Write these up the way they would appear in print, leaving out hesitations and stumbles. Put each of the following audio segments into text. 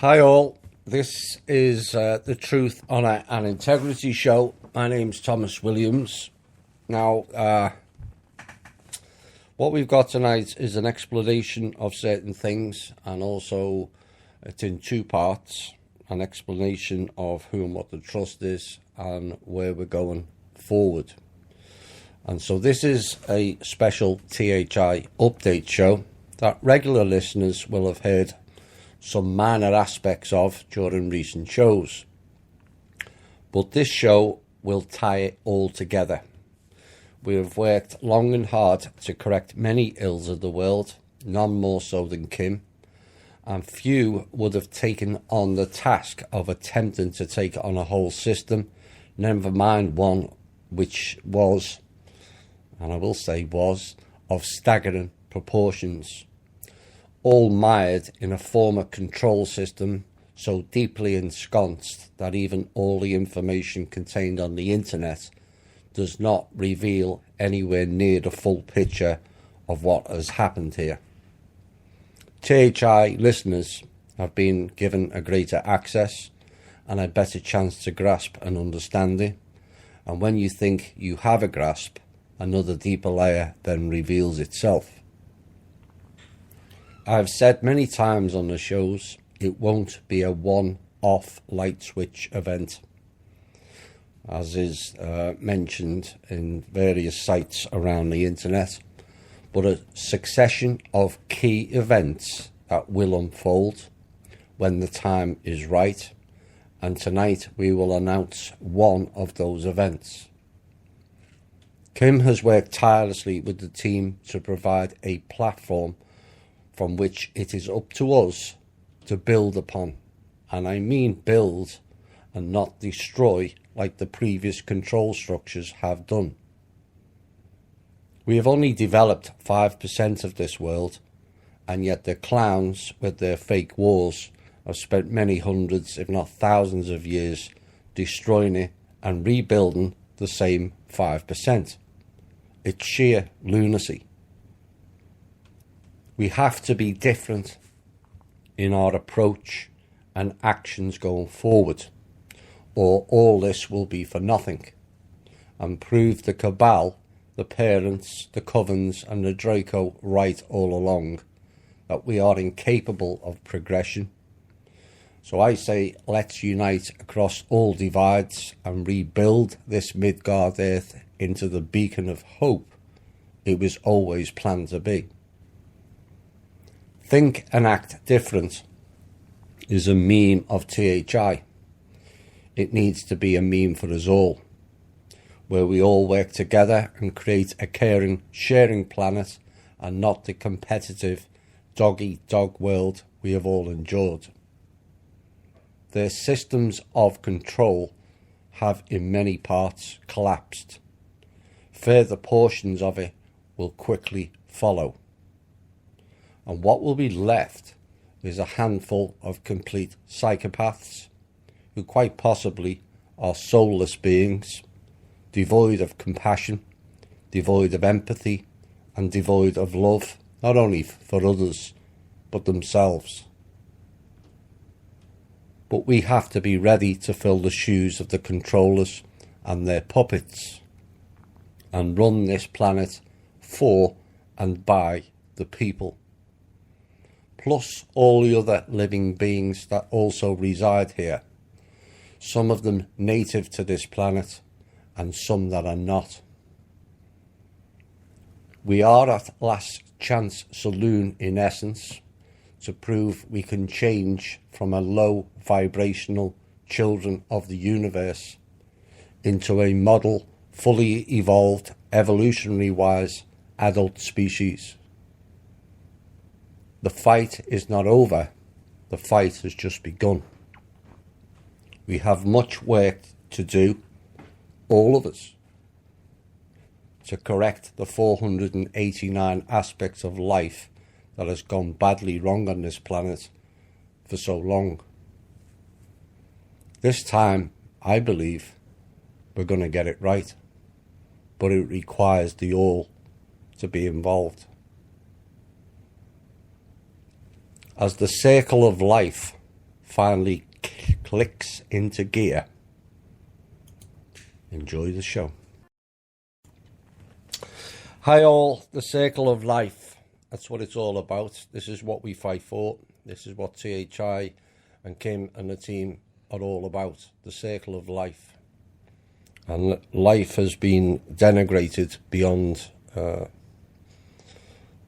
Hi all, this is the Truth, Honour and Integrity show. My name's Thomas Williams. Now, what we've got tonight is an explanation of certain things, and also it's in two parts, an explanation of who and what the trust is and where we're going forward. And so this is a special THI update show that regular listeners will have heard some minor aspects of during recent shows. But this show will tie it all together. We have worked long and hard to correct many ills of the world, none more so than Kim, and few would have taken on the task of attempting to take on a whole system, never mind one which was, and I will say was, of staggering proportions, all mired in a former control system so deeply ensconced that even all the information contained on the internet does not reveal anywhere near the full picture of what has happened here. THI listeners have been given a greater access and a better chance to grasp an understanding, and when you think you have a grasp, another deeper layer then reveals itself. I've said many times on the shows, it won't be a one-off light switch event, as is mentioned in various sites around the internet, but a succession of key events that will unfold when the time is right, and tonight we will announce one of those events. Kim has worked tirelessly with the team to provide a platform from which it is up to us to build upon, and I mean build and not destroy like the previous control structures have done. We have only developed 5% of this world, and yet the clowns with their fake wars have spent many hundreds, if not thousands of years destroying it and rebuilding the same 5%. It's sheer lunacy. We have to be different in our approach and actions going forward, or all this will be for nothing, and prove the cabal, the parents, the covens and the Draco right all along, that we are incapable of progression. So I say, let's unite across all divides and rebuild this Midgard Earth into the beacon of hope it was always planned to be. Think and act different is a meme of THI. It needs to be a meme for us all, where we all work together and create a caring, sharing planet, and not the competitive dog-eat-dog world we have all endured. Their systems of control have in many parts collapsed. Further portions of it will quickly follow. And what will be left is a handful of complete psychopaths who quite possibly are soulless beings, devoid of compassion, devoid of empathy, and devoid of love, not only for others, but themselves. But we have to be ready to fill the shoes of the controllers and their puppets, and run this planet for and by the people, plus all the other living beings that also reside here, some of them native to this planet and some that are not. We are at last chance saloon in essence, to prove we can change from a low vibrational children of the universe into a model, fully evolved, evolutionary wise adult species. The fight is not over, the fight has just begun. We have much work to do, all of us, to correct the 489 aspects of life that has gone badly wrong on this planet for so long. This time, I believe, we're going to get it right, but it requires the all to be involved. As the circle of life finally clicks into gear. Enjoy the show. Hi all, the circle of life. That's what it's all about. This is what we fight for. This is what THI and Kim and the team are all about. The circle of life. And life has been denigrated beyond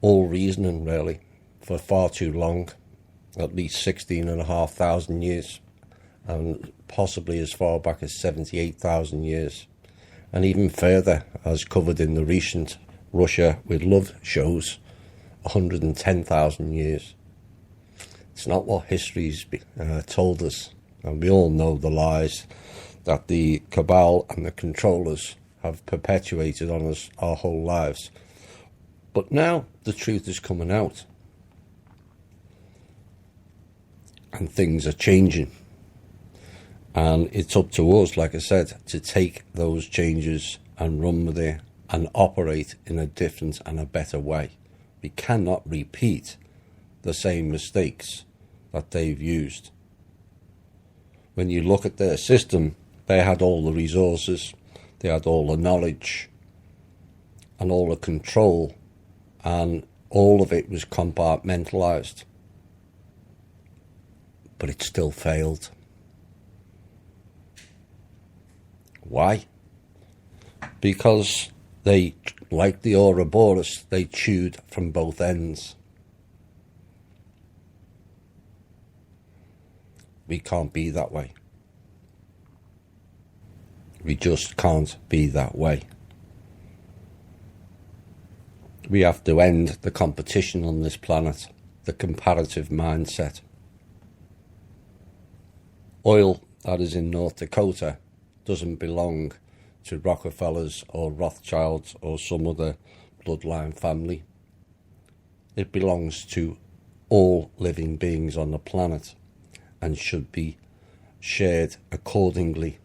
all reasoning, really, for far too long. At least 16,500 years, and possibly as far back as 78,000 years, and even further, as covered in the recent Russia with Love shows, 110,000 years. It's not what history's told us, and we all know the lies that the cabal and the controllers have perpetuated on us our whole lives. But now the truth is coming out. And things are changing, and it's up to us, like I said, to take those changes and run with it and operate in a different and a better way. We cannot repeat the same mistakes that they've used. When you look at their system, they had all the resources, they had all the knowledge and all the control, and all of it was compartmentalized. But it still failed. Why? Because they, like the Ouroboros, they chewed from both ends. We can't be that way. We just can't be that way. We have to end the competition on this planet, the comparative mindset. Oil that is in North Dakota doesn't belong to Rockefellers or Rothschilds or some other bloodline family. It belongs to all living beings on the planet and should be shared accordingly.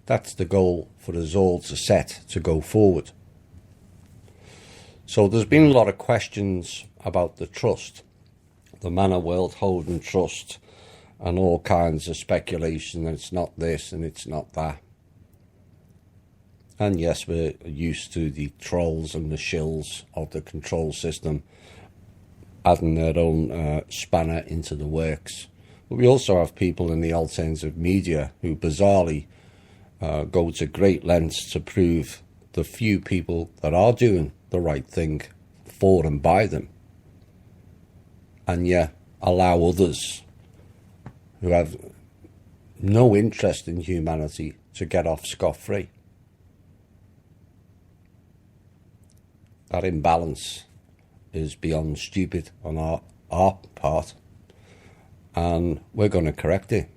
That's the goal for us all to set to go forward. So there's been a lot of questions about the trust. The Manor World Holding Trust, and all kinds of speculation that it's not this and it's not that. And yes, we're used to the trolls and the shills of the control system adding their own spanner into the works. But we also have people in the alternative media who bizarrely go to great lengths to prove the few people that are doing the right thing for and by them, and yet allow others who have no interest in humanity to get off scot-free. That imbalance is beyond stupid on our part, and we're going to correct it.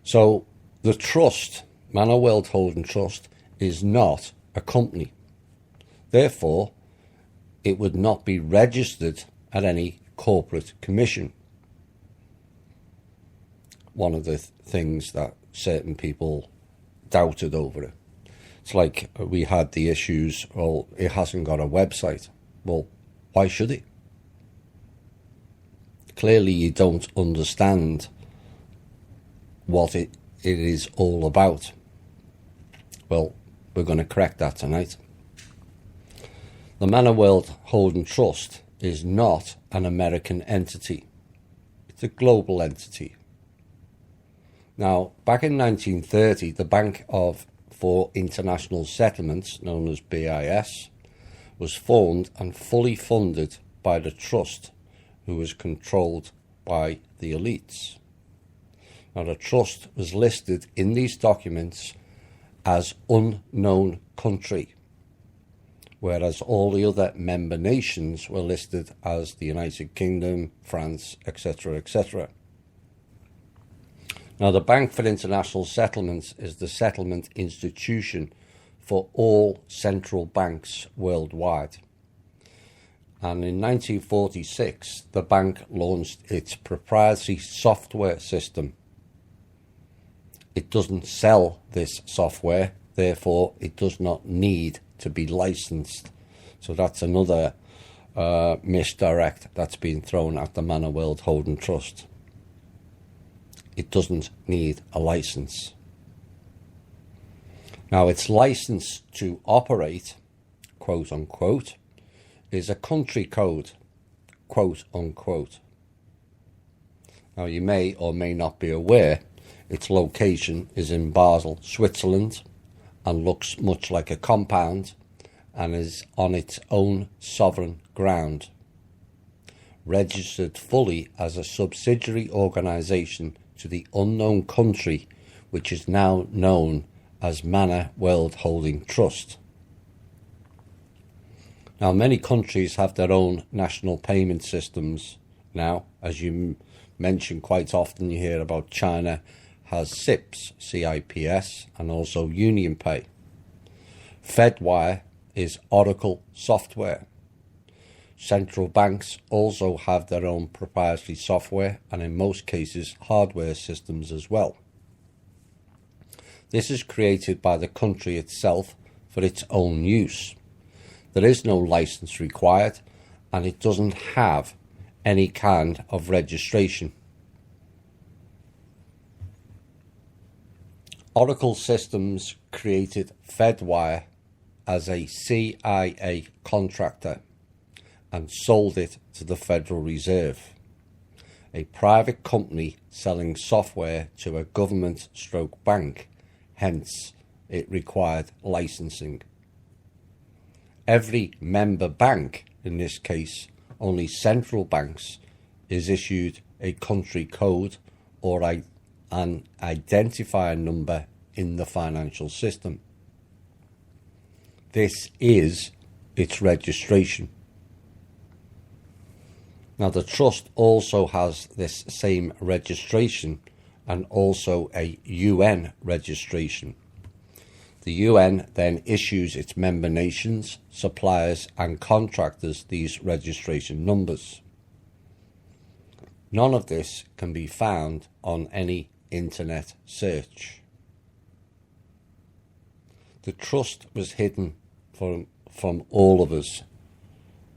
So the trust, Manor World Holding Trust, is not a company. Therefore, it would not be registered at any corporate commission. One of the things that certain people doubted over it. It's like we had the issues, well, it hasn't got a website. Well, why should it? Clearly you don't understand what it is all about. Well, we're going to correct that tonight. The Manor World Holding Trust is not an American entity. It's a global entity. Now, back in 1930, the Bank for International Settlements, known as BIS, was formed and fully funded by the trust, who was controlled by the elites. Now, the trust was listed in these documents as unknown country, whereas all the other member nations were listed as the United Kingdom, France, etc., etc. Now, the Bank for International Settlements is the settlement institution for all central banks worldwide. And in 1946, the bank launched its proprietary software system. It doesn't sell this software, therefore it does not need to be licensed. So that's another misdirect that's been thrown at the Manor World Holding Trust. It doesn't need a license. Now, its license to operate, quote unquote, is a country code, quote unquote. Now, you may or may not be aware its location is in Basel, Switzerland, and looks much like a compound and is on its own sovereign ground, registered fully as a subsidiary organisation to the unknown country which is now known as Manor World Holding Trust. Now, many countries have their own national payment systems now. As you mention quite often, you hear about China has CIPS, CIPS, and also UnionPay. Fedwire is Oracle software. Central banks also have their own proprietary software and in most cases hardware systems as well. This is created by the country itself for its own use. There is no license required and it doesn't have any kind of registration. Oracle Systems created Fedwire as a CIA contractor and sold it to the Federal Reserve, a private company selling software to a government/bank, hence it required licensing. Every member bank, in this case only central banks, is issued a country code or an identifier number in the financial system. This is its registration. Now, the trust also has this same registration and also a UN registration. The UN then issues its member nations, suppliers and contractors these registration numbers. None of this can be found on any internet search. The trust was hidden from all of us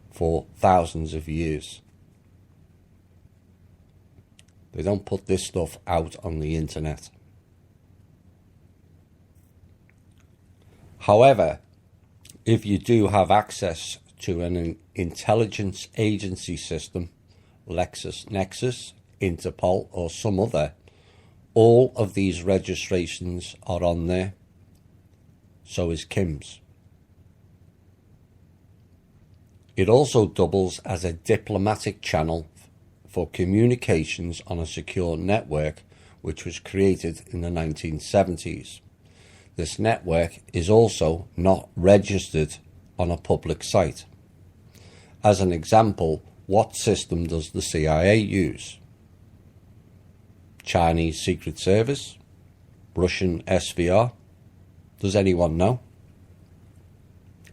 for thousands of years. They don't put this stuff out on the internet. However, if you do have access to an intelligence agency system, LexisNexis, Interpol or some other, all of these registrations are on there. So is Kim's. It also doubles as a diplomatic channel for communications on a secure network which was created in the 1970s. This network is also not registered on a public site. As an example, what system does the CIA use? Chinese Secret Service? Russian SVR? Does anyone know?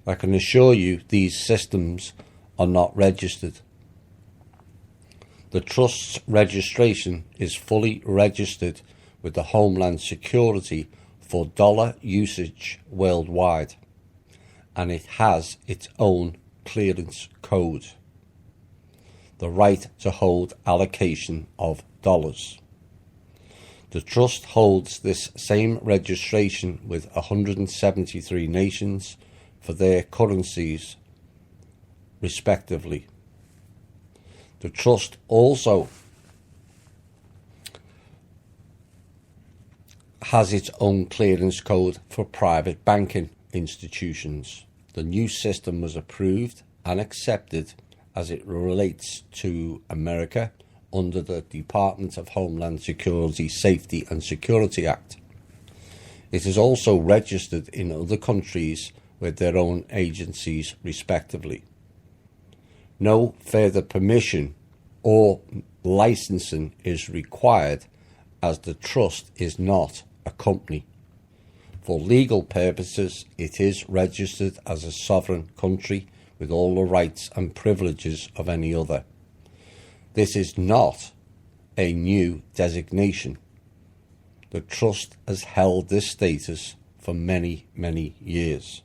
I can assure you these systems are not registered. The Trust's registration is fully registered with the Homeland Security for dollar usage worldwide, and it has its own clearance code, the right to hold allocation of dollars. The Trust holds this same registration with 173 nations for their currencies, respectively. The Trust also has its own clearance code for private banking institutions. The new system was approved and accepted as it relates to America under the Department of Homeland Security Safety and Security Act. It is also registered in other countries with their own agencies, respectively. No further permission or licensing is required as the Trust is not a company. For legal purposes, it is registered as a sovereign country with all the rights and privileges of any other. This is not a new designation. The Trust has held this status for many, many years.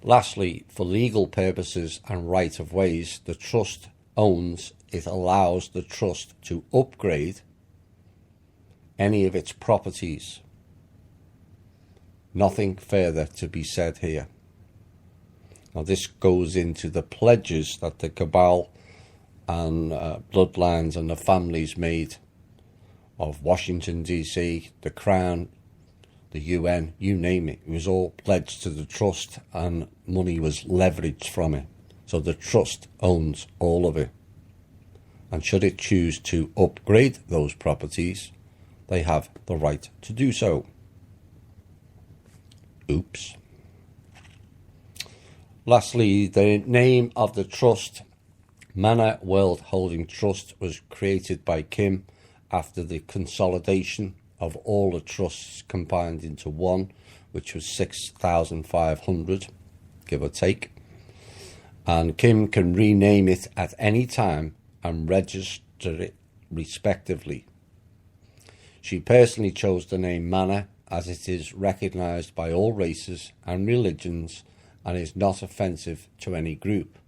Lastly, for legal purposes and right of ways, the trust owns, it allows the trust to upgrade any of its properties. Nothing further to be said here. Now this goes into the pledges that the cabal and bloodlines and the families made of Washington DC, the Crown, the UN, you name it. It was all pledged to the trust and money was leveraged from it. So the trust owns all of it. And should it choose to upgrade those properties, they have the right to do so. Oops. Lastly, the name of the trust, Manor World Holding Trust, was created by Kim after the consolidation of all the trusts combined into one, which was 6,500, give or take. And Kim can rename it at any time and register it respectively. She personally chose the name Manor as it is recognised by all races and religions and is not offensive to any group,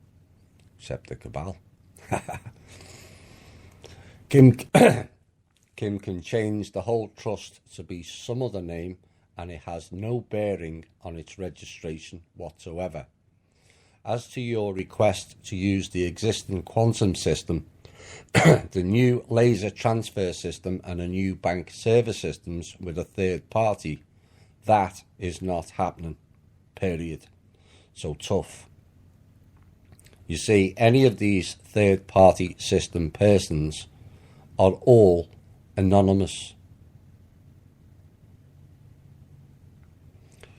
except the cabal. Kim can change the whole trust to be some other name and it has no bearing on its registration whatsoever. As to your request to use the existing quantum system, the new laser transfer system and a new bank server systems with a third party, that is not happening, period. So tough. You see, any of these third party system persons are all anonymous.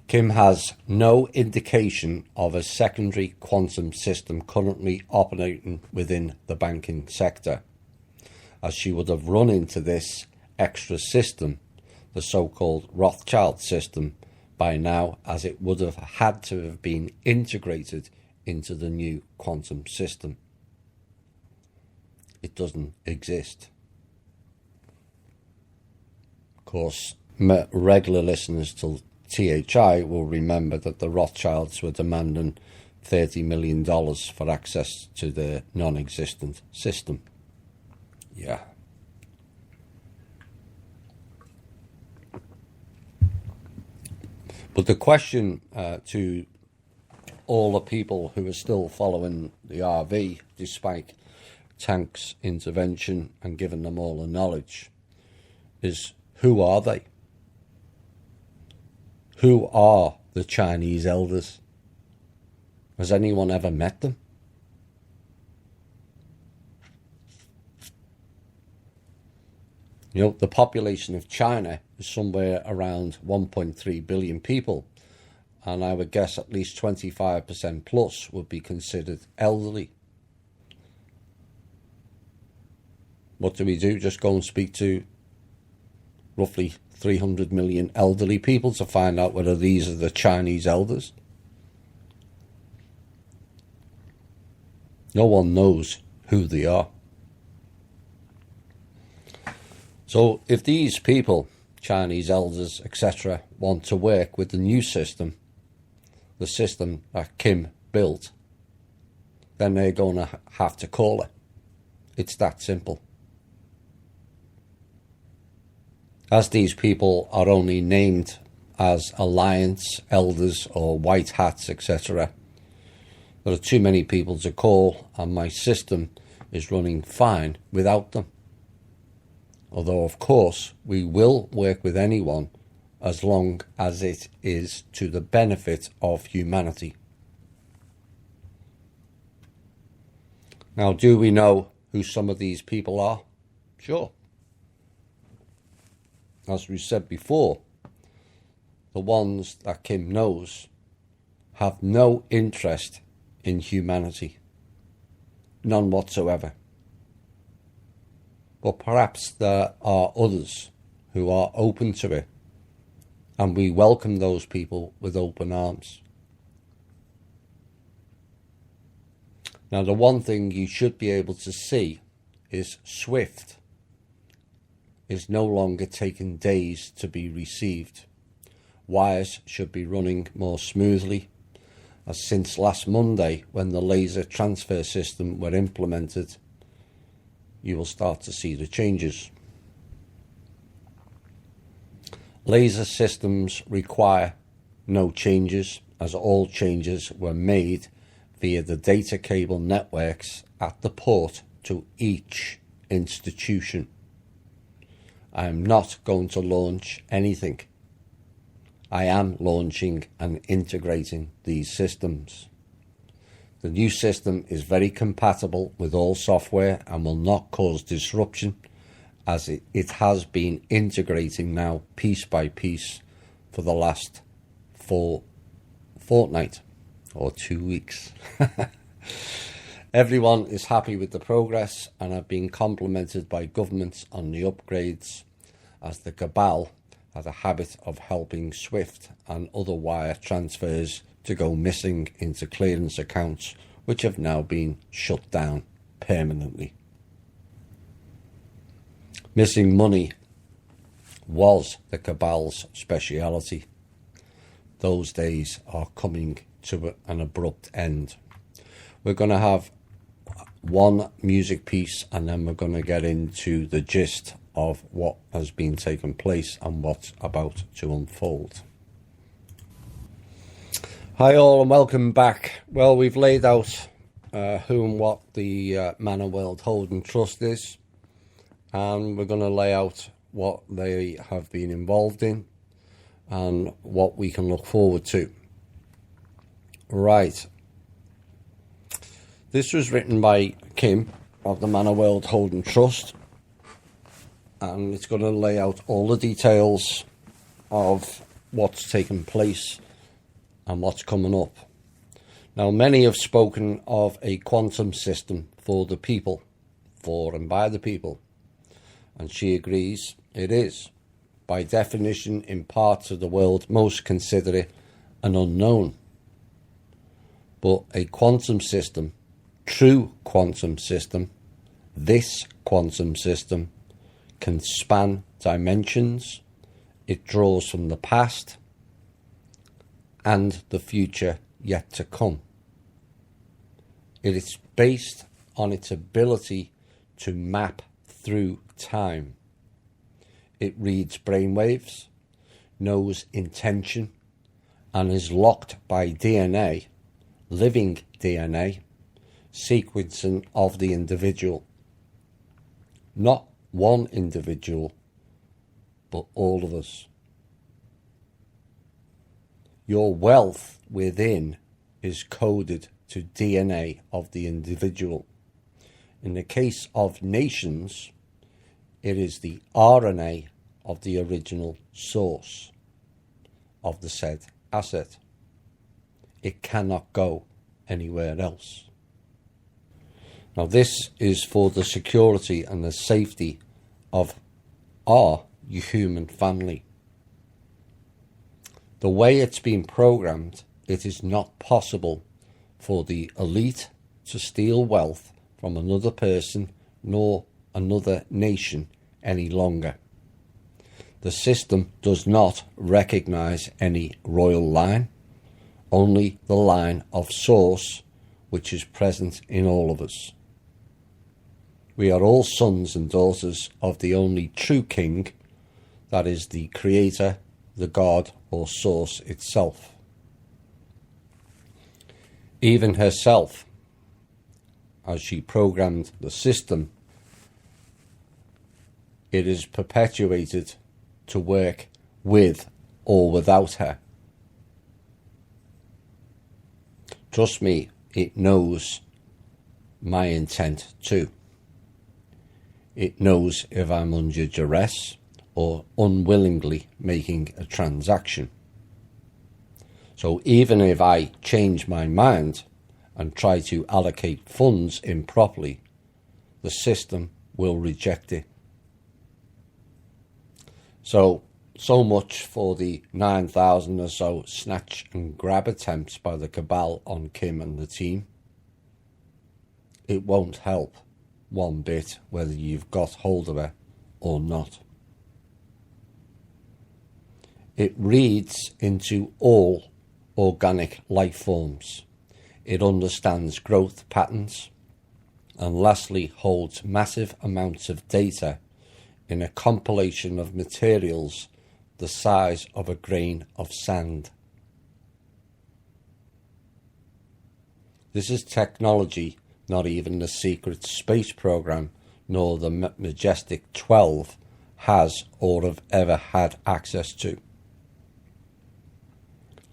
Kim has no indication of a secondary quantum system currently operating within the banking sector, as she would have run into this extra system, the so-called Rothschild system, by now, as it would have had to have been integrated into the new quantum system. It doesn't exist. Of course, regular listeners to THI will remember that the Rothschilds were demanding $30 million for access to their non-existent system. Yeah. But the question to all the people who are still following the RV, despite Tank's intervention and giving them all the knowledge, is who are they? Who are the Chinese elders? Has anyone ever met them? You know, the population of China is somewhere around 1.3 billion people, and I would guess at least 25% plus would be considered elderly. What do we do? Just go and speak to roughly 300 million elderly people to find out whether these are the Chinese elders? No one knows who they are. So if these people, Chinese elders, etc., want to work with the new system, the system that Kim built, then they're going to have to call it. It's that simple. As these people are only named as alliance, elders, or white hats, etc., there are too many people to call, and my system is running fine without them. Although, of course, we will work with anyone as long as it is to the benefit of humanity. Now, do we know who some of these people are? Sure. As we said before, the ones that Kim knows have no interest in humanity. None whatsoever. But perhaps there are others who are open to it, and we welcome those people with open arms. Now, the one thing you should be able to see is SWIFT is no longer taking days to be received. Wires should be running more smoothly. as since last Monday, when the laser transfer system were implemented, you will start to see the changes. Laser systems require no changes, as all changes were made via the data cable networks at the port to each institution. I am not going to launch anything. I am launching and integrating these systems. The new system is very compatible with all software and will not cause disruption, as it has been integrating now piece by piece for the last fortnight or 2 weeks. Everyone is happy with the progress and have been complimented by governments on the upgrades, as the cabal had a habit of helping SWIFT and other wire transfers to go missing into clearance accounts, which have now been shut down permanently. Missing money was the cabal's speciality. Those days are coming to an abrupt end. We're going to have one music piece and then we're going to get into the gist of what has been taking place and what's about to unfold. Hi all and welcome back. Well, we've laid out who and what the Manor World Holding Trust is, and we're going to lay out what they have been involved in and what we can look forward to. Right. This was written by Kim of the Manor World Holding Trust, and it's going to lay out all the details of what's taken place and what's coming up. Now, many have spoken of a quantum system for the people, for and by the people, and she agrees it is. By definition, in parts of the world, most consider it an unknown. But a quantum system, true quantum system, this quantum system, can span dimensions. It draws from the past and the future yet to come. It is based on its ability to map through time. It reads brainwaves, knows intention, and is locked by DNA, living DNA, sequencing of the individual. Not one individual, but all of us. Your wealth within is coded to DNA of the individual. In the case of nations, it is the RNA of the original source of the said asset. It cannot go anywhere else. Now, this is for the security and the safety of our human family. The way it's been programmed, it is not possible for the elite to steal wealth from another person nor another nation any longer. The system does not recognize any royal line, only the line of source, which is present in all of us. We are all sons and daughters of the only true king, that is the creator, the God or source itself. Even herself, as she programmed the system, it is perpetuated to work with or without her. Trust me, it knows my intent too. It knows if I'm under duress or unwillingly making a transaction. So even if I change my mind and try to allocate funds improperly, the system will reject it. So much for the 9,000 or so snatch and grab attempts by the cabal on Kim and the team. It won't help one bit whether you've got hold of her or not. It reads into all organic life forms. It understands growth patterns, and lastly holds massive amounts of data in a compilation of materials the size of a grain of sand. This is technology not even the secret space program nor the Majestic 12 has or have ever had access to,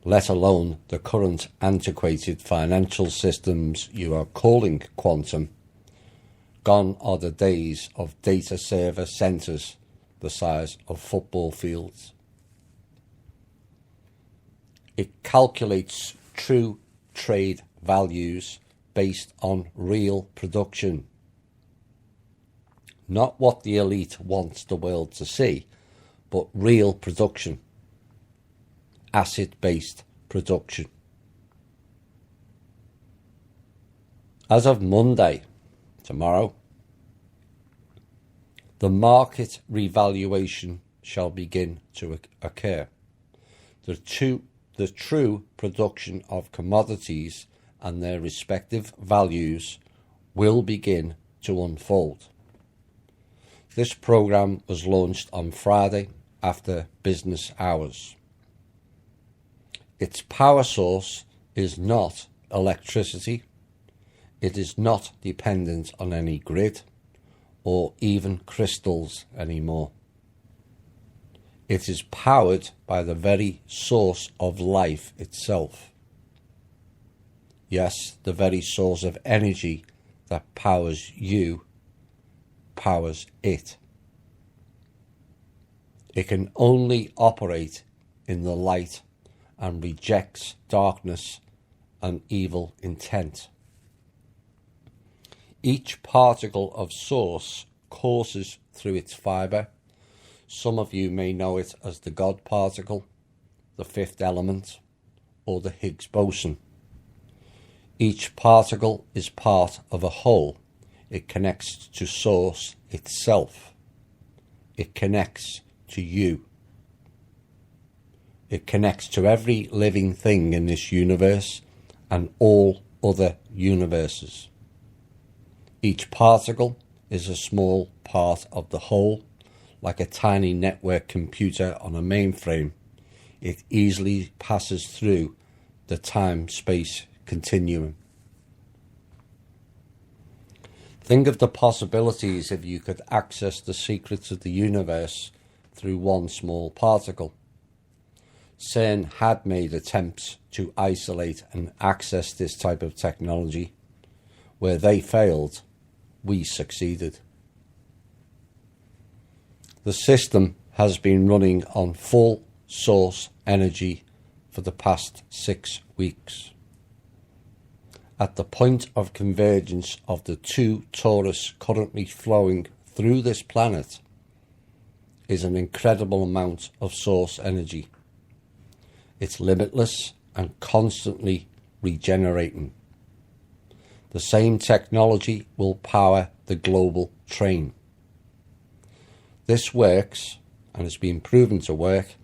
let alone the current antiquated financial systems you are calling quantum. Gone are the days of data server centers the size of football fields. It calculates true trade values based on real production. Not what the elite wants the world to see, but real production. Asset-based production. As of Monday, tomorrow, the market revaluation shall begin to occur. The true production of commodities and their respective values will begin to unfold. This program was launched on Friday after business hours. Its power source is not electricity. It is not dependent on any grid or even crystals anymore. It is powered by the very source of life itself. Yes, the very source of energy that powers you powers it. It can only operate in the light and rejects darkness and evil intent. Each particle of source courses through its fibre. Some of you may know it as the God particle, the fifth element, or the Higgs boson. Each particle is part of a whole. It connects to source itself. It connects to you. It connects to every living thing in this universe and all other universes. Each particle is a small part of the whole, like a tiny network computer on a mainframe. It easily passes through the time-space continuum. Think of the possibilities if you could access the secrets of the universe through one small particle. CERN had made attempts to isolate and access this type of technology. Where they failed, we succeeded. The system has been running on full source energy for the past 6 weeks. At the point of convergence of the two torus currently flowing through this planet is an incredible amount of source energy. It's limitless and constantly regenerating. The same technology will power the global train. This works and has been proven to work,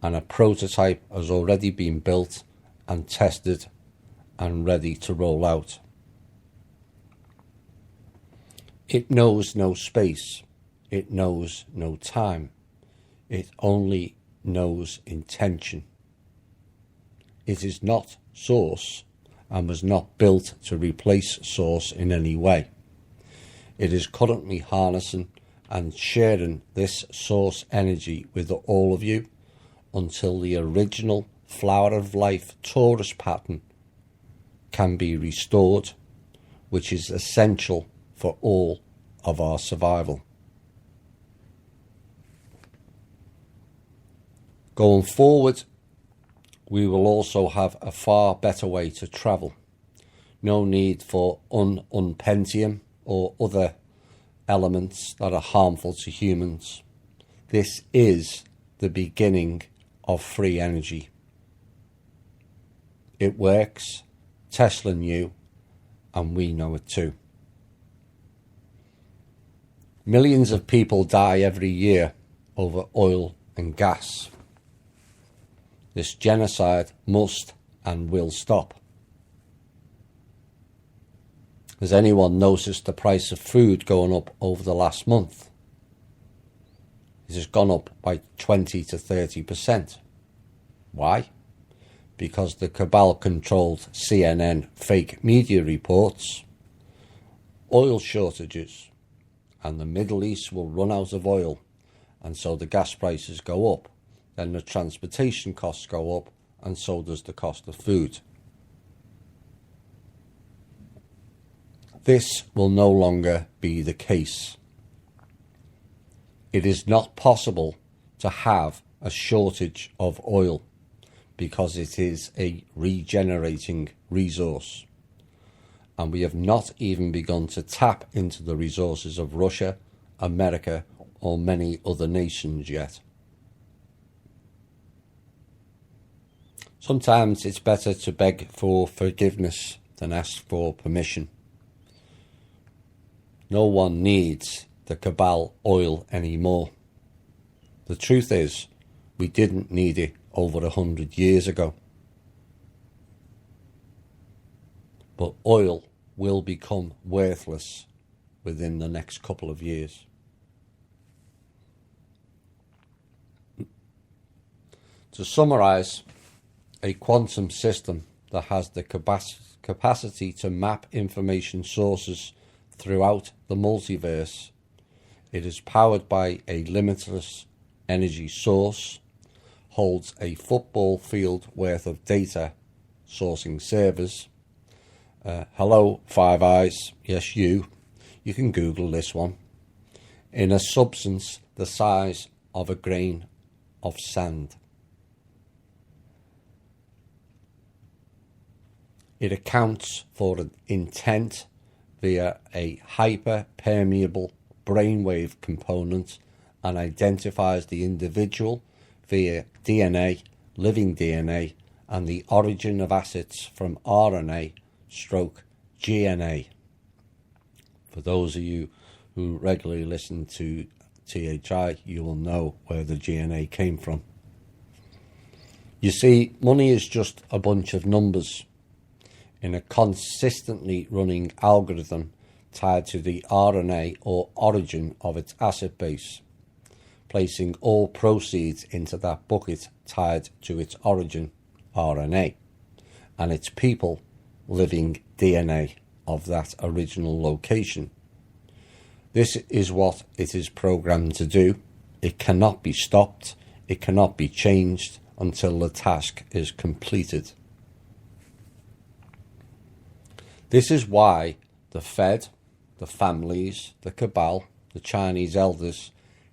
and a prototype has already been built and tested and ready to roll out. It knows no space. It knows no time. It only knows intention. It is not source and was not built to replace source in any way. It is currently harnessing and sharing this source energy with all of you until the original flower of life torus pattern can be restored, which is essential for all of our survival. Going forward, we will also have a far better way to travel. No need for unpentium or other elements that are harmful to humans. This is the beginning of free energy. It works. Tesla knew, and we know it too. Millions of people die every year over oil and gas. This genocide must and will stop. Has anyone noticed the price of food going up over the last month? It has gone up by 20 to 30%. Why? Because the cabal-controlled CNN fake media reports oil shortages, and the Middle East will run out of oil, and so the gas prices go up. Then the transportation costs go up, and so does the cost of food. This will no longer be the case. It is not possible to have a shortage of oil because it is a regenerating resource. And we have not even begun to tap into the resources of Russia, America, or many other nations yet. Sometimes it's better to beg for forgiveness than ask for permission. No one needs the cabal oil anymore. The truth is, we didn't need it over 100 years ago. But oil will become worthless within the next couple of years. To summarise, a quantum system that has the capacity to map information sources throughout the multiverse. It is powered by a limitless energy source, holds a football field worth of data sourcing servers. Hello, Five Eyes, yes you can Google this one, in a substance the size of a grain of sand. It accounts for an intent via a hyper-permeable brainwave component and identifies the individual via DNA, living DNA, and the origin of assets from RNA stroke GNA. For those of you who regularly listen to THI, you will know where the GNA came from. You see, money is just a bunch of numbers in a consistently running algorithm tied to the RNA or origin of its asset base, placing all proceeds into that bucket tied to its origin, RNA, and its people living DNA of that original location. This is what it is programmed to do. It cannot be stopped. It cannot be changed until the task is completed. This is why the Fed, the families, the cabal, the Chinese elders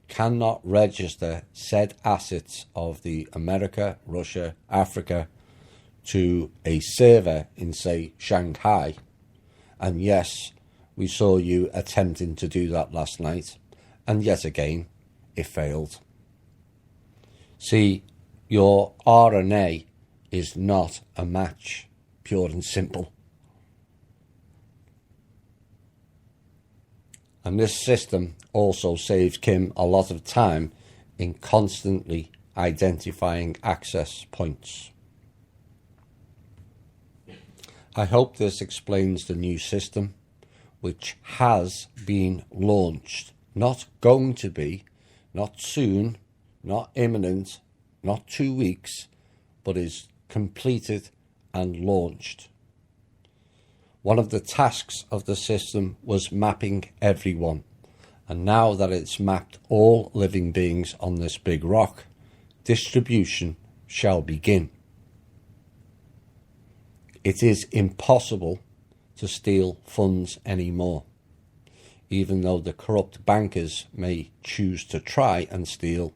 cannot register said assets of the America, Russia, Africa to a server in, say, Shanghai. And yes, we saw you attempting to do that last night, and yet again, it failed. See, your RNA is not a match, pure and simple. And this system also saves Kim a lot of time in constantly identifying access points. I hope this explains the new system, which has been launched. Not going to be, not soon, not imminent, not 2 weeks, but is completed and launched. One of the tasks of the system was mapping everyone, and now that it's mapped all living beings on this big rock, distribution shall begin. It is impossible to steal funds anymore, even though the corrupt bankers may choose to try and steal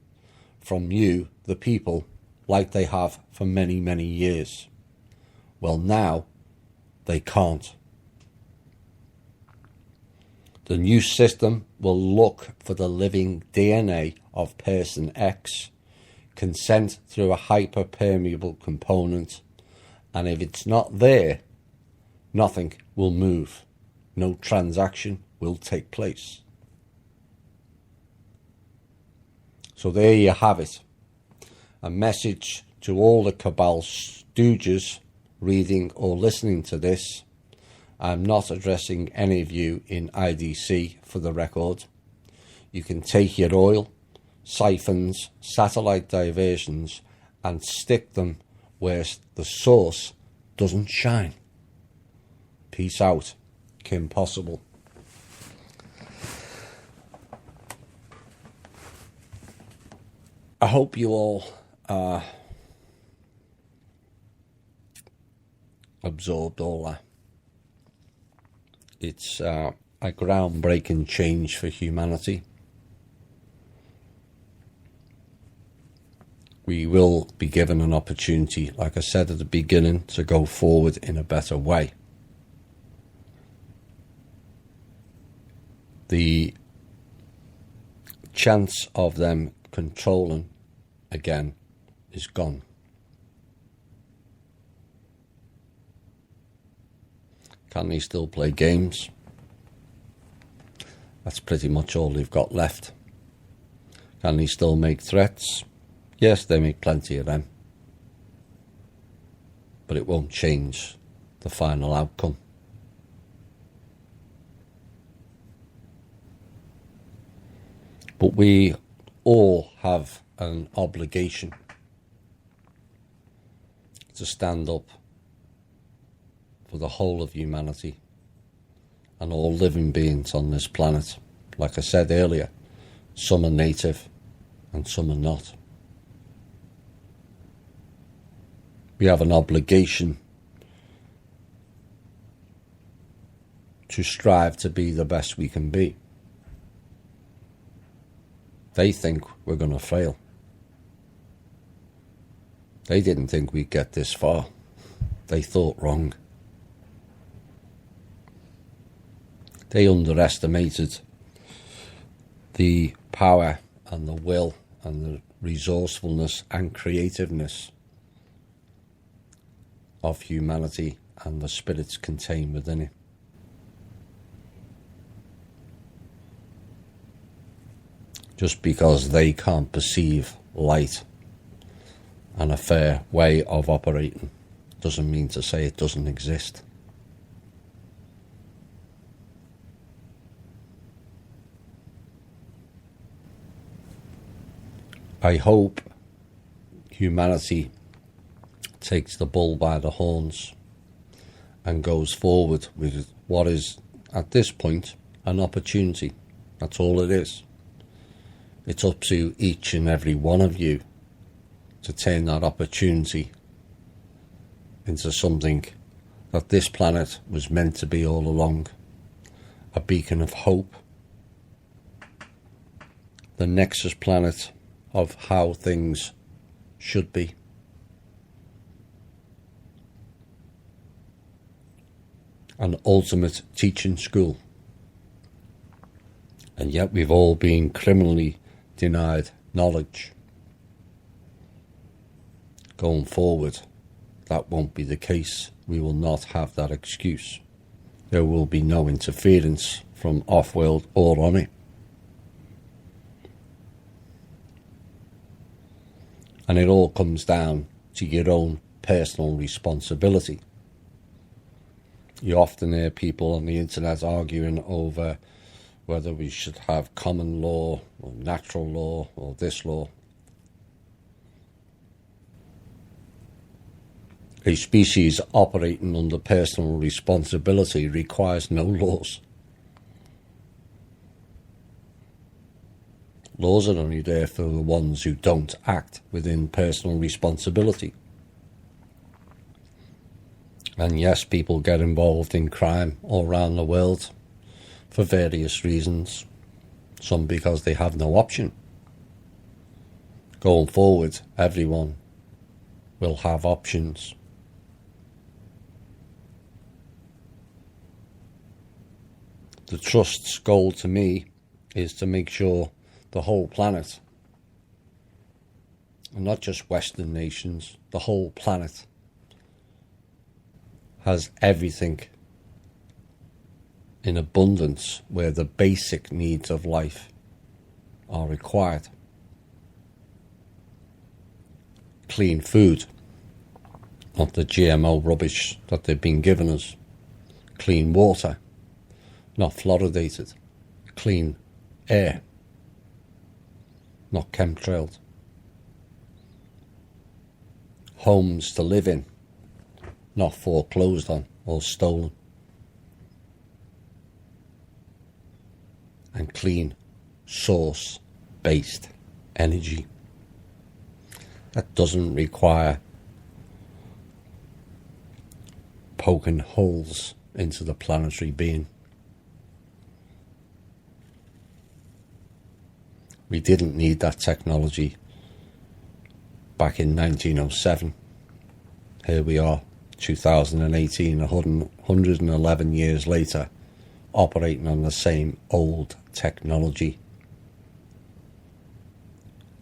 from you, the people, like they have for many, many years. Well, now they can't. The new system will look for the living DNA of person X, consent through a hyperpermeable component, and if it's not there, nothing will move. No transaction will take place. So there you have it. A message to all the cabal stooges reading or listening to this, I'm not addressing any of you in IDC, for the record. You can take your oil, siphons, satellite diversions, and stick them where the source doesn't shine. Peace out. Kim Possible. I hope you all absorbed all that. It's a groundbreaking change for humanity. We will be given an opportunity, like I said at the beginning, to go forward in a better way. The chance of them controlling again is gone. Can they still play games? That's pretty much all they've got left. Can they still make threats? Yes, they make plenty of them. But it won't change the final outcome. But we all have an obligation to stand up for the whole of humanity and all living beings on this planet. Like I said earlier, some are native and some are not. We have an obligation to strive to be the best we can be. They think we're going to fail. They didn't think we'd get this far. They thought wrong. They underestimated the power and the will and the resourcefulness and creativeness of humanity and the spirits contained within it. Just because they can't perceive light and a fair way of operating doesn't mean to say it doesn't exist. I hope humanity takes the bull by the horns and goes forward with what is, at this point, an opportunity. That's all it is. It's up to each and every one of you to turn that opportunity into something that this planet was meant to be all along. A beacon of hope. The nexus planet of how things should be. An ultimate teaching school. And yet we've all been criminally denied knowledge. Going forward, that won't be the case. We will not have that excuse. There will be no interference from off-world or on it. And it all comes down to your own personal responsibility. You often hear people on the internet arguing over whether we should have common law or natural law or this law. A species operating under personal responsibility requires no laws. Laws are only there for the ones who don't act within personal responsibility. And yes, people get involved in crime all around the world for various reasons. Some because they have no option. Going forward, everyone will have options. The Trust's goal to me is to make sure the whole planet, and not just Western nations, the whole planet has everything in abundance where the basic needs of life are required. Clean food, not the GMO rubbish that they've been giving us. Clean water, not fluoridated. Clean air, not chemtrailed. Homes to live in, not foreclosed on or stolen. And clean source-based energy that doesn't require poking holes into the planetary being. We didn't need that technology back in 1907. Here we are, 2018, 111 years later, operating on the same old technology.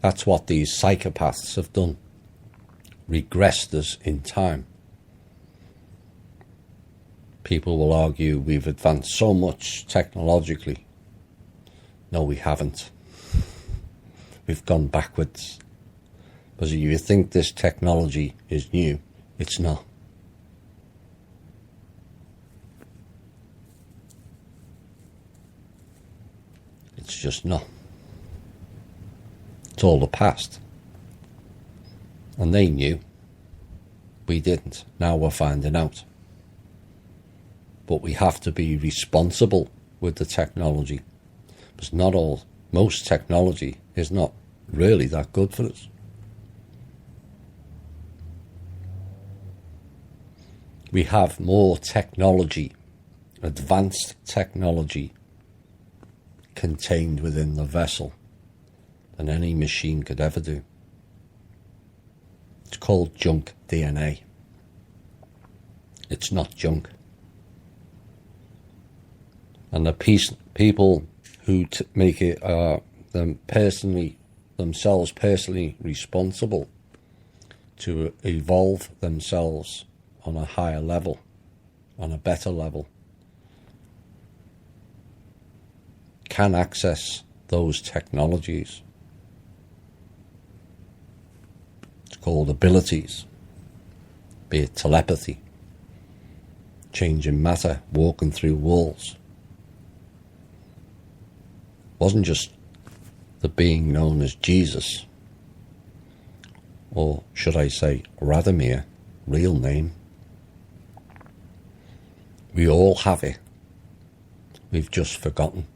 That's what these psychopaths have done, regressed us in time. People will argue we've advanced so much technologically. No, we haven't. We've gone backwards. Because if you think this technology is new, it's not. It's just not. It's all the past. And they knew. We didn't. Now we're finding out. But we have to be responsible with the technology. Because most technology is not really that good for us. We have more technology, advanced technology, contained within the vessel than any machine could ever do. It's called junk DNA. It's not junk. And the people who make it themselves personally responsible to evolve themselves on a higher level, on a better level, can access those technologies. It's called abilities, be it telepathy, changing matter, walking through walls. It wasn't just the being known as Jesus, or should I say Radomir, real name. We all have it. We've just forgotten.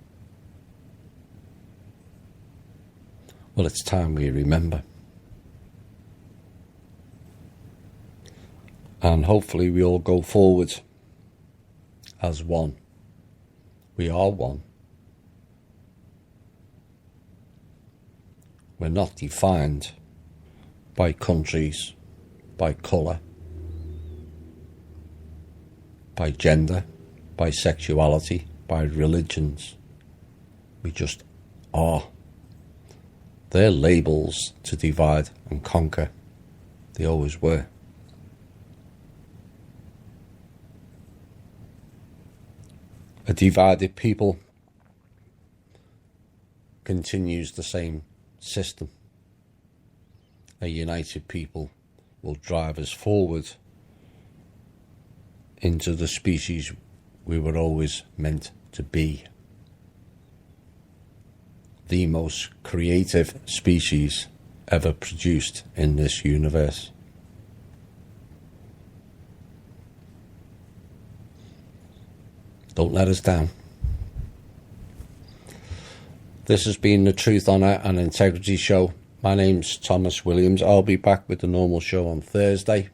Well, it's time we remember. And hopefully we all go forward as one. We are one. We're not defined by countries, by colour, by gender, by sexuality, by religions. We just are. They're labels to divide and conquer. They always were. A divided people continues the same system. A united people will drive us forward into the species we were always meant to be. The most creative species ever produced in this universe. Don't let us down. This has been the Truth, Honour and Integrity Show. My name's Thomas Williams. I'll be back with the normal show on Thursday.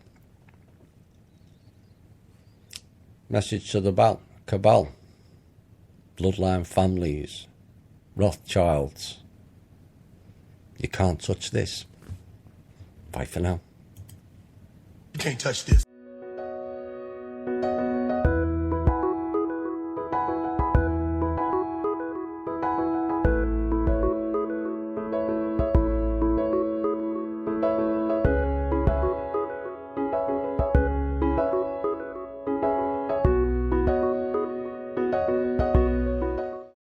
Message to the cabal, bloodline families, Rothschilds. You can't touch this. Bye for now. You can't touch this.